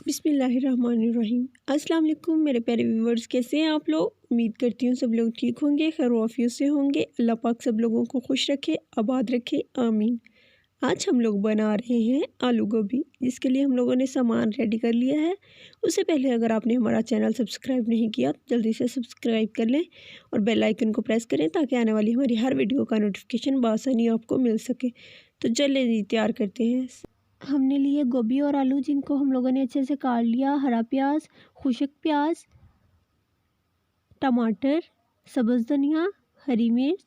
बिस्मिल्लाहिर्रहमानिर्रहीम। अस्सलाम वालेकुम मेरे प्यारे व्यूवर्स, कैसे हैं आप लोग। उम्मीद करती हूँ सब लोग ठीक होंगे, खैर आफियत से होंगे। अल्लाह पाक सब लोगों को खुश रखे, आबाद रखे, आमीन। आज हम लोग बना रहे हैं आलू गोभी, जिसके लिए हम लोगों ने सामान रेडी कर लिया है। उससे पहले अगर आपने हमारा चैनल सब्सक्राइब नहीं किया तो जल्दी से सब्सक्राइब कर लें और बेल आइकन को प्रेस करें ताकि आने वाली हमारी हर वीडियो का नोटिफिकेशन बआसानी आपको मिल सके। तो चलिए तैयार करते हैं। हमने लिए गोभी और आलू, जिनको हम लोगों ने अच्छे से काट लिया। हरा प्याज, खुश्क प्याज, टमाटर, सब्ज़ धनिया, हरी मिर्च,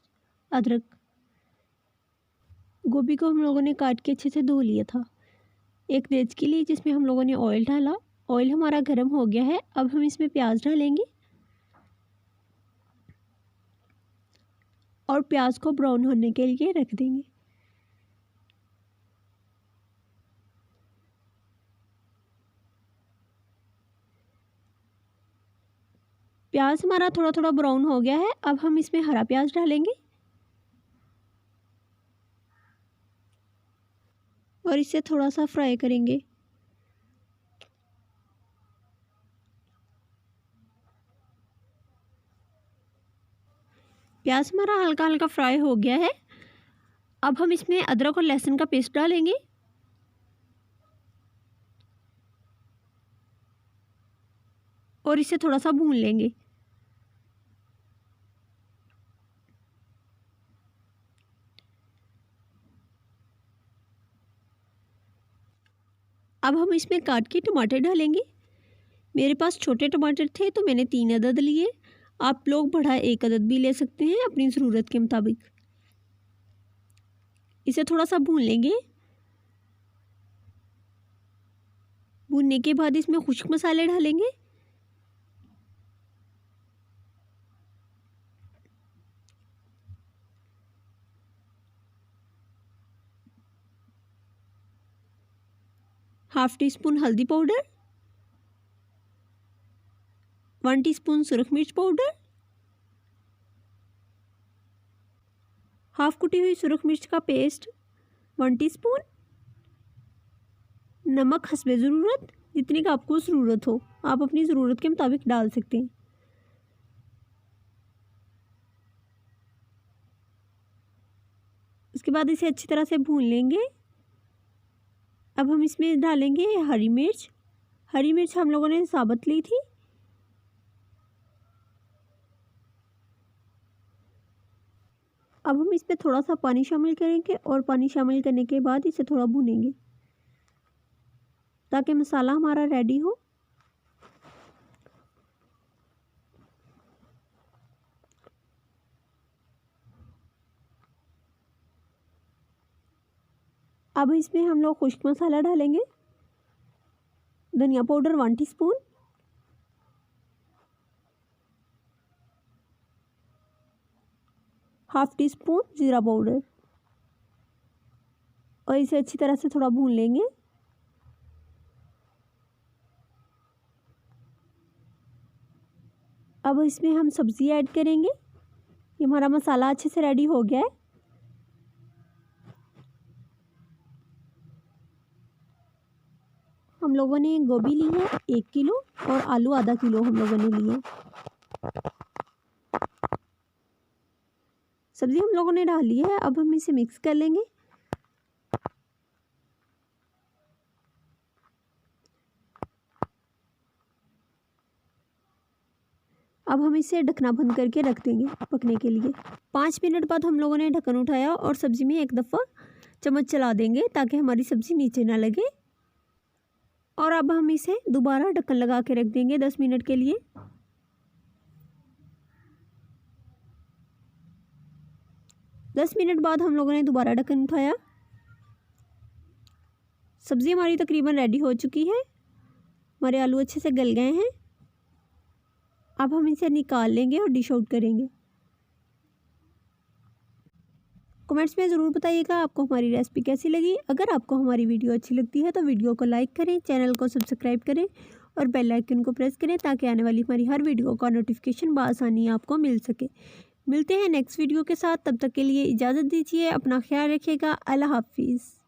अदरक। गोभी को हम लोगों ने काट के अच्छे से धो लिया था। एक देचकी ली जिसमें हम लोगों ने ऑयल डाला। ऑयल हमारा गर्म हो गया है। अब हम इसमें प्याज डालेंगे और प्याज को ब्राउन होने के लिए रख देंगे। प्याज हमारा थोड़ा थोड़ा ब्राउन हो गया है। अब हम इसमें हरा प्याज डालेंगे और इसे थोड़ा सा फ्राई करेंगे। प्याज हमारा हल्का हल्का फ्राई हो गया है। अब हम इसमें अदरक और लहसुन का पेस्ट डालेंगे और इसे थोड़ा सा भून लेंगे। अब हम इसमें काट के टमाटर डालेंगे। मेरे पास छोटे टमाटर थे तो मैंने 3 अदद लिए। आप लोग बड़ा 1 अदद भी ले सकते हैं अपनी ज़रूरत के मुताबिक। इसे थोड़ा सा भून लेंगे। भूनने के बाद इसमें खुश्क मसाले डालेंगे। हाफ टी स्पून हल्दी पाउडर, 1 टीस्पून सुरख मिर्च पाउडर, हाफ कुटी हुई सुरख मिर्च का पेस्ट 1 टीस्पून, नमक हस्बे ज़रूरत, जितनी का आपको ज़रूरत हो आप अपनी ज़रूरत के मुताबिक डाल सकते हैं। उसके बाद इसे अच्छी तरह से भून लेंगे। अब हम इसमें डालेंगे हरी मिर्च। हरी मिर्च हम लोगों ने साबुत ली थी। अब हम इसमें थोड़ा सा पानी शामिल करेंगे और पानी शामिल करने के बाद इसे थोड़ा भूनेंगे ताकि मसाला हमारा रेडी हो। अब इसमें हम लोग खुश्क मसाला डालेंगे। धनिया powder 1 teaspoon, half tea spoon ज़ीरा पाउडर और इसे अच्छी तरह से थोड़ा भून लेंगे। अब इसमें हम सब्ज़ी ऐड करेंगे। ये हमारा मसाला अच्छे से रेडी हो गया है। हम लोगों ने गोभी ली है 1 किलो और आलू आधा किलो हम लोगों ने लिए। सब्ज़ी हम लोगों ने डाल ली है। अब हम इसे मिक्स कर लेंगे। अब हम इसे ढकना बंद करके रख देंगे पकने के लिए। 5 मिनट बाद हम लोगों ने ढक्कन उठाया और सब्ज़ी में एक दफ़ा चम्मच चला देंगे ताकि हमारी सब्ज़ी नीचे ना लगे। और अब हम इसे दोबारा ढक्कन लगा के रख देंगे 10 मिनट के लिए। दस मिनट बाद हम लोगों ने दोबारा ढक्कन उठाया। सब्ज़ी हमारी तकरीबन रेडी हो चुकी है। हमारे आलू अच्छे से गल गए हैं। अब हम इसे निकाल लेंगे और डिश आउट करेंगे। कमेंट्स में ज़रूर बताइएगा आपको हमारी रेसिपी कैसी लगी। अगर आपको हमारी वीडियो अच्छी लगती है तो वीडियो को लाइक करें, चैनल को सब्सक्राइब करें और बेल आइकन को प्रेस करें ताकि आने वाली हमारी हर वीडियो का नोटिफिकेशन बआसानी आपको मिल सके। मिलते हैं नेक्स्ट वीडियो के साथ, तब तक के लिए इजाज़त दीजिए। अपना ख्याल रखिएगा। अल्लाह हाफिज़।